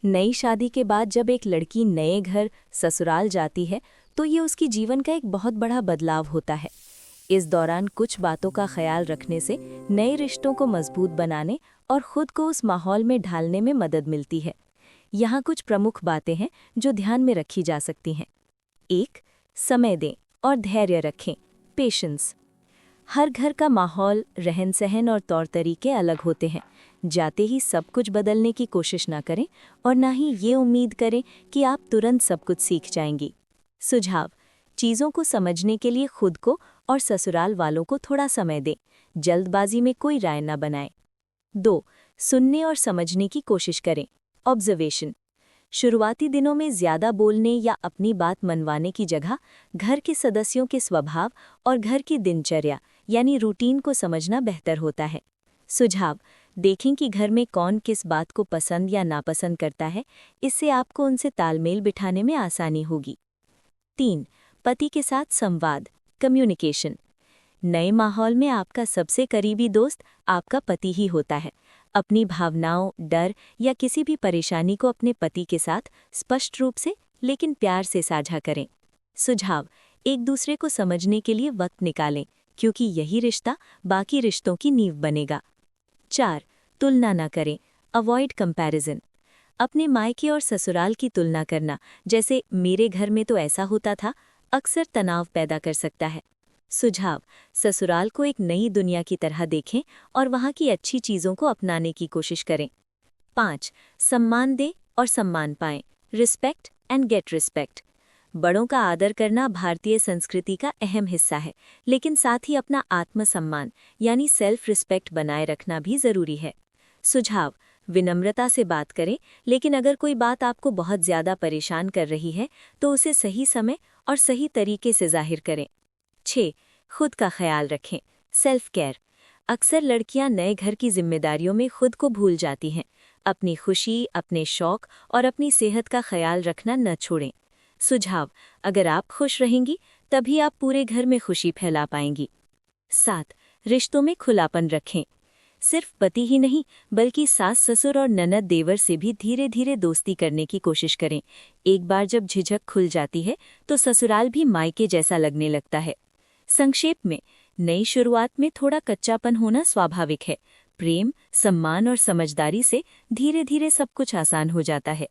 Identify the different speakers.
Speaker 1: नई शादी के बाद जब एक लड़की नए घर ससुराल जाती है तो ये उसकी जीवन का एक बहुत बड़ा बदलाव होता है। इस दौरान कुछ बातों का ख्याल रखने से नए रिश्तों को मजबूत बनाने और खुद को उस माहौल में ढालने में मदद मिलती है। यहाँ कुछ प्रमुख बातें हैं जो ध्यान में रखी जा सकती हैं। 1. समय दें और धैर्य रखें। पेशेंस। हर घर का माहौल, रहन सहन और तौर तरीके अलग होते हैं। जाते ही सब कुछ बदलने की कोशिश ना करें और ना ही ये उम्मीद करें कि आप तुरंत सब कुछ सीख जाएंगी। सुझाव: चीज़ों को समझने के लिए खुद को और ससुराल वालों को थोड़ा समय दें। जल्दबाजी में कोई राय ना बनाएं। 2. सुनने और समझने की कोशिश करें। ऑब्जर्वेशन। शुरुआती दिनों में ज़्यादा बोलने या अपनी बात मनवाने की जगह घर के सदस्यों के स्वभाव और घर की दिनचर्या यानी रूटीन को समझना बेहतर होता है। सुझाव: देखें कि घर में कौन किस बात को पसंद या नापसंद करता है, इससे आपको उनसे तालमेल बिठाने में आसानी होगी। 3. पति के साथ संवाद, कम्युनिकेशन। नए माहौल में आपका सबसे करीबी दोस्त आपका पति ही होता है। अपनी भावनाओं, डर या किसी भी परेशानी को अपने पति के साथ स्पष्ट रूप से लेकिन प्यार से साझा करें। सुझाव: एक दूसरे को समझने के लिए वक्त निकालें, क्योंकि यही रिश्ता बाकी रिश्तों की नींव बनेगा। 4. तुलना न करें। Avoid comparison. अपने मायके और ससुराल की तुलना करना, जैसे मेरे घर में तो ऐसा होता था, अक्सर तनाव पैदा कर सकता है। सुझाव: ससुराल को एक नई दुनिया की तरह देखें और वहाँ की अच्छी चीज़ों को अपनाने की कोशिश करें। 5. सम्मान दें और सम्मान पाएं। Respect and get respect. बड़ों का आदर करना भारतीय संस्कृति का अहम हिस्सा है, लेकिन साथ ही अपना आत्मसम्मान यानी सेल्फ रिस्पेक्ट बनाए रखना भी ज़रूरी है। सुझाव: विनम्रता से बात करें, लेकिन अगर कोई बात आपको बहुत ज़्यादा परेशान कर रही है तो उसे सही समय और सही तरीके से जाहिर करें। 6. खुद का ख्याल रखें। Self care. अक्सर लड़कियां नए घर की जिम्मेदारियों में खुद को भूल जाती हैं। अपनी खुशी, अपने शौक और अपनी सेहत का ख्याल रखना न छोड़ें। सुझाव: अगर आप खुश रहेंगी तभी आप पूरे घर में खुशी फैला पाएंगी। 7. रिश्तों में खुलापन रखें। सिर्फ पति ही नहीं, बल्कि सास, ससुर और ननद, देवर से भी धीरे धीरे दोस्ती करने की कोशिश करें। एक बार जब झिझक खुल जाती है तो ससुराल भी मायके जैसा लगने लगता है। संक्षेप में, नई शुरुआत में थोड़ा कच्चापन होना स्वाभाविक है। प्रेम, सम्मान और समझदारी से धीरे धीरे सब कुछ आसान हो जाता है।